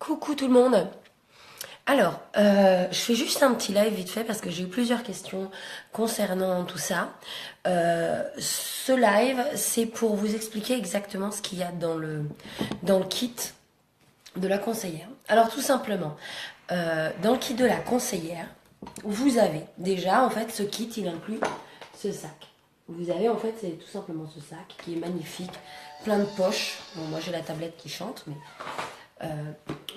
Coucou tout le monde. Alors, je fais juste un petit live vite fait parce que j'ai eu plusieurs questions concernant tout ça. Ce live, c'est pour vous expliquer exactement ce qu'il y a dans le kit de la conseillère. Alors tout simplement, dans le kit de la conseillère, vous avez déjà, en fait, ce kit, il inclut ce sac. Vous avez, en fait, c'est tout simplement ce sac qui est magnifique, plein de poches. Bon, moi j'ai la tablette qui chante, mais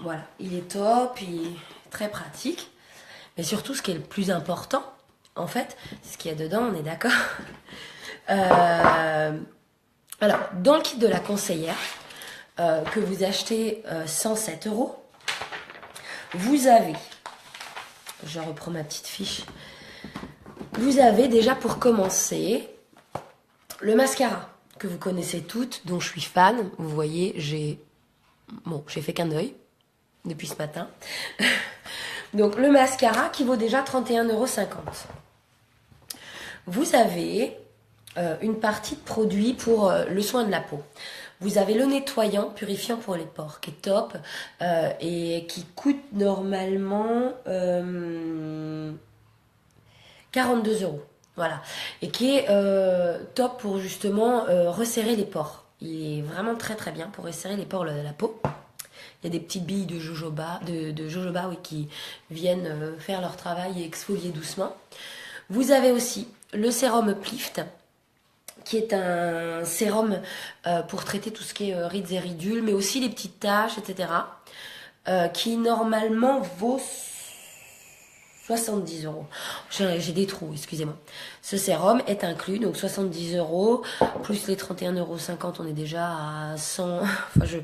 voilà, il est top, il est très pratique. Mais surtout, ce qui est le plus important, en fait, c'est ce qu'il y a dedans, on est d'accord. Alors, dans le kit de la conseillère, que vous achetez 107 €, vous avez, je reprends ma petite fiche, vous avez déjà pour commencer le mascara que vous connaissez toutes, dont je suis fan. Vous voyez, j'ai fait qu'un œil depuis ce matin. Donc le mascara qui vaut déjà 31,50 €. Vous avez une partie de produit pour le soin de la peau. Vous avez le nettoyant purifiant pour les pores qui est top et qui coûte normalement 42 €. Voilà. Et qui est top pour justement resserrer les pores. Il est vraiment très très bien pour resserrer les pores de la peau. Il y a des petites billes de jojoba, oui, qui viennent faire leur travail et exfolier doucement. Vous avez aussi le sérum Uplift, qui est un sérum pour traiter tout ce qui est rides et ridules, mais aussi les petites taches, etc. Qui normalement vaut 70 €. J'ai des trous, excusez-moi. Ce sérum est inclus, donc 70 €, plus les 31,50 €, on est déjà à 100... Enfin,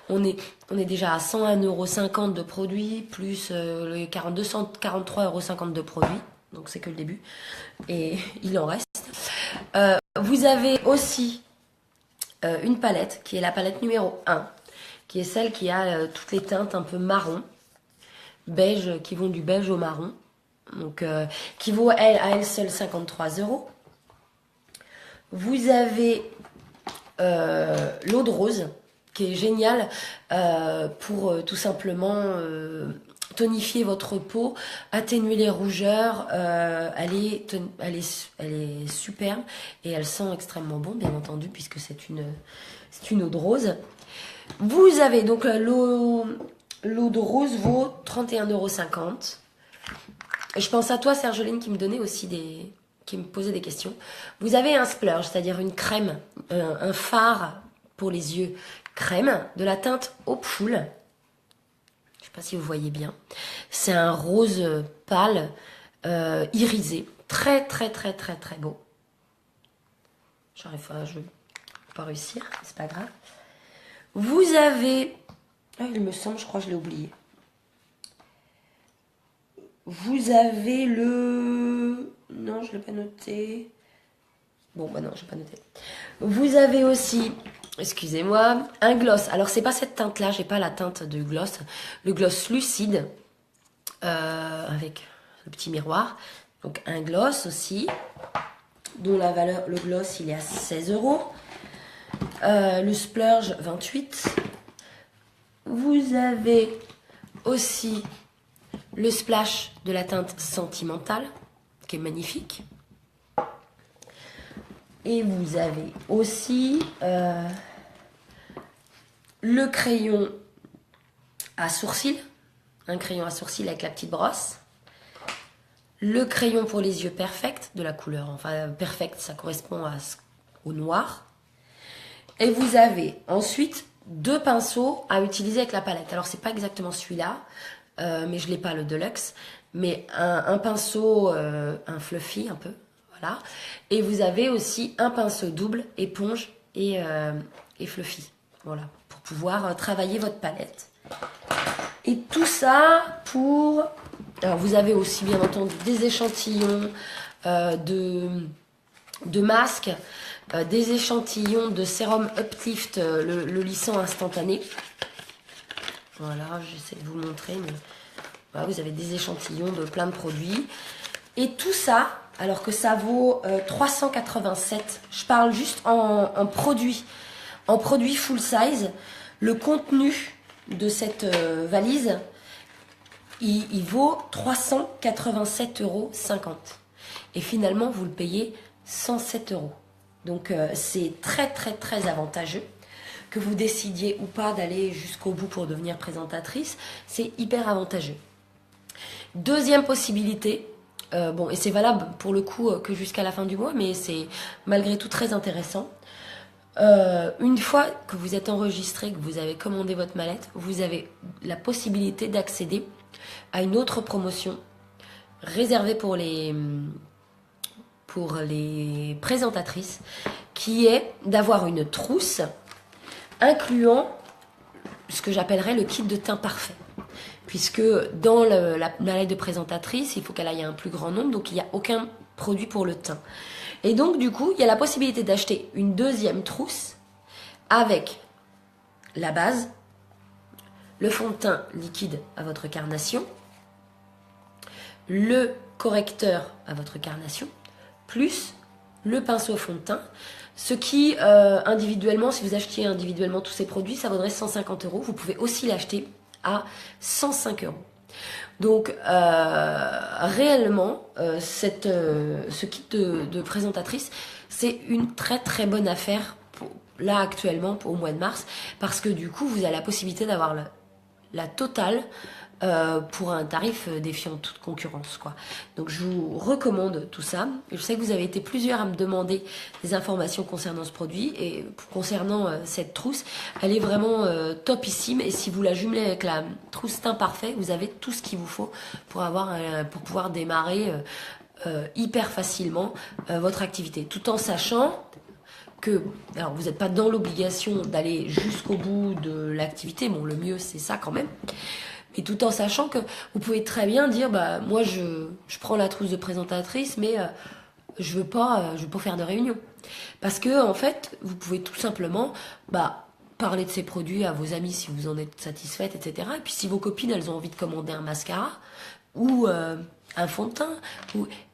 on est déjà à 101,50 € de produits, plus les 243,50 € de produits. Donc c'est que le début. Et il en reste. Vous avez aussi une palette, qui est la palette numéro 1, qui est celle qui a toutes les teintes un peu marron, beige, qui vont du beige au marron. Donc, qui vaut à elle seule 53 €. Vous avez l'eau de rose, qui est géniale pour tout simplement tonifier votre peau, atténuer les rougeurs. Elle est superbe et elle sent extrêmement bon, bien entendu, puisque c'est une eau de rose. Vous avez donc l'eau de rose vaut 31,50 €. Et je pense à toi, Sergeline, qui me posait des questions. Vous avez un splurge, c'est-à-dire une crème, un fard pour les yeux crème, de la teinte Hopeful. Je ne sais pas si vous voyez bien. C'est un rose pâle, irisé. Très, très, très, très, très beau. Je vais pas réussir, c'est pas grave. Vous avez... Ah, il me semble, je crois que je l'ai oublié. Vous avez le... Non, je ne l'ai pas noté. Bon, bah non, je n'ai pas noté. Vous avez aussi, excusez-moi, un gloss. Alors, c'est pas cette teinte-là, j'ai pas la teinte de gloss. Le gloss lucide, avec le petit miroir. Donc, un gloss aussi, dont la valeur, le gloss, il est à 16 €. Le splurge, 28. Vous avez aussi... le splash de la teinte sentimentale, qui est magnifique. Et vous avez aussi le crayon à sourcils, un crayon à sourcils avec la petite brosse. Le crayon pour les yeux perfect, de la couleur, enfin perfect, ça correspond au noir. Et vous avez ensuite 2 pinceaux à utiliser avec la palette. Alors c'est pas exactement celui-là, mais je l'ai pas, le Deluxe, mais un pinceau, un fluffy un peu, voilà. Et vous avez aussi un pinceau double, éponge et fluffy, voilà, pour pouvoir travailler votre palette. Et tout ça pour... Alors vous avez aussi bien entendu des échantillons de masques, des échantillons de sérum Uplift, le lissant instantané. Voilà, j'essaie de vous montrer, mais voilà, vous avez des échantillons de plein de produits. Et tout ça, alors que ça vaut 387, je parle juste en produit full size. Le contenu de cette valise, il vaut 387,50 €. Et finalement, vous le payez 107 €. Donc, c'est très, très, très avantageux. Que vous décidiez ou pas d'aller jusqu'au bout pour devenir présentatrice, c'est hyper avantageux. Deuxième possibilité, bon, et c'est valable pour le coup que jusqu'à la fin du mois, mais c'est malgré tout très intéressant. Une fois que vous êtes enregistré, que vous avez commandé votre mallette, vous avez la possibilité d'accéder à une autre promotion réservée pour les présentatrices, qui est d'avoir une trousse incluant ce que j'appellerais le kit de teint parfait. Puisque dans la mallette de présentatrice, il faut qu'elle aille à un plus grand nombre, donc il n'y a aucun produit pour le teint. Et donc du coup, il y a la possibilité d'acheter une deuxième trousse avec la base, le fond de teint liquide à votre carnation, le correcteur à votre carnation, plus le pinceau fond de teint. Ce qui, individuellement, si vous achetiez individuellement tous ces produits, ça vaudrait 150 €. Vous pouvez aussi l'acheter à 105 €. Donc, réellement, ce kit de présentatrice, c'est une très très bonne affaire là actuellement au mois de mars, parce que du coup, vous avez la possibilité d'avoir la totale pour un tarif défiant toute concurrence, quoi. Donc je vous recommande tout ça. Je sais que vous avez été plusieurs à me demander des informations concernant ce produit, et concernant cette trousse, elle est vraiment topissime, et si vous la jumelez avec la trousse teint parfait, vous avez tout ce qu'il vous faut pour pouvoir démarrer hyper facilement votre activité, tout en sachant que, alors vous n'êtes pas dans l'obligation d'aller jusqu'au bout de l'activité, bon le mieux c'est ça quand même, mais tout en sachant que vous pouvez très bien dire, bah moi je prends la trousse de présentatrice, mais je veux pas faire de réunion, parce que en fait vous pouvez tout simplement parler de ces produits à vos amis si vous en êtes satisfaite, etc. Et puis si vos copines elles ont envie de commander un mascara ou un fond de teint,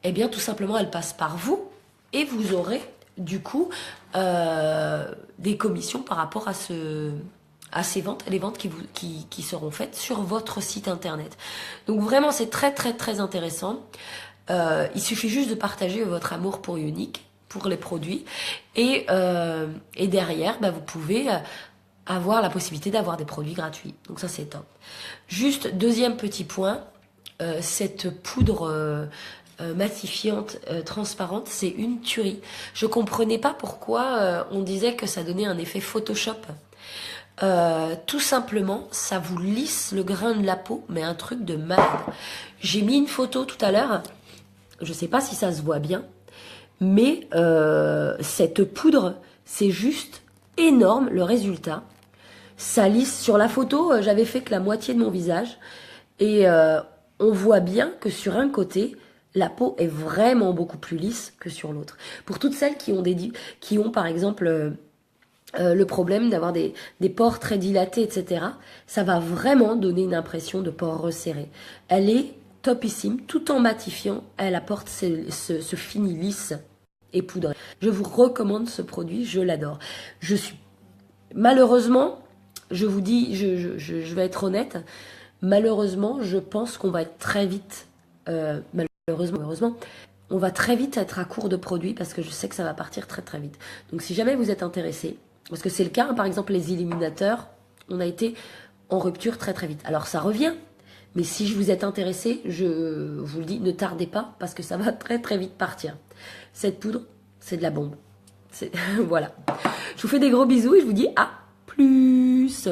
eh bien tout simplement elles passent par vous, et vous aurez du coup des commissions par rapport à ces ventes, les ventes qui seront faites sur votre site internet. Donc vraiment c'est très très très intéressant. Il suffit juste de partager votre amour pour Younique, pour les produits, et derrière vous pouvez avoir la possibilité d'avoir des produits gratuits. Donc ça c'est top. Juste deuxième petit point, cette poudre matifiante, transparente, c'est une tuerie. Je comprenais pas pourquoi on disait que ça donnait un effet Photoshop. Tout simplement, ça vous lisse le grain de la peau, mais un truc de malade. J'ai mis une photo tout à l'heure, je sais pas si ça se voit bien, mais cette poudre, c'est juste énorme le résultat. Ça lisse. Sur la photo, j'avais fait que la moitié de mon visage, et on voit bien que sur un côté, la peau est vraiment beaucoup plus lisse que sur l'autre. Pour toutes celles qui ont par exemple le problème d'avoir des pores très dilatés, etc., ça va vraiment donner une impression de pores resserrés. Elle est topissime, tout en matifiant, elle apporte ce fini lisse et poudré. Je vous recommande ce produit, je l'adore. Malheureusement, je vous dis, je vais être honnête, malheureusement, je pense qu'on va être très vite, heureusement, on va très vite être à court de produits, parce que je sais que ça va partir très très vite. Donc si jamais vous êtes intéressé, parce que c'est le cas, hein, par exemple les illuminateurs, on a été en rupture très très vite. Alors ça revient, mais si vous êtes intéressé, je vous le dis, ne tardez pas, parce que ça va très très vite partir. Cette poudre, c'est de la bombe. Voilà. Je vous fais des gros bisous et je vous dis à plus.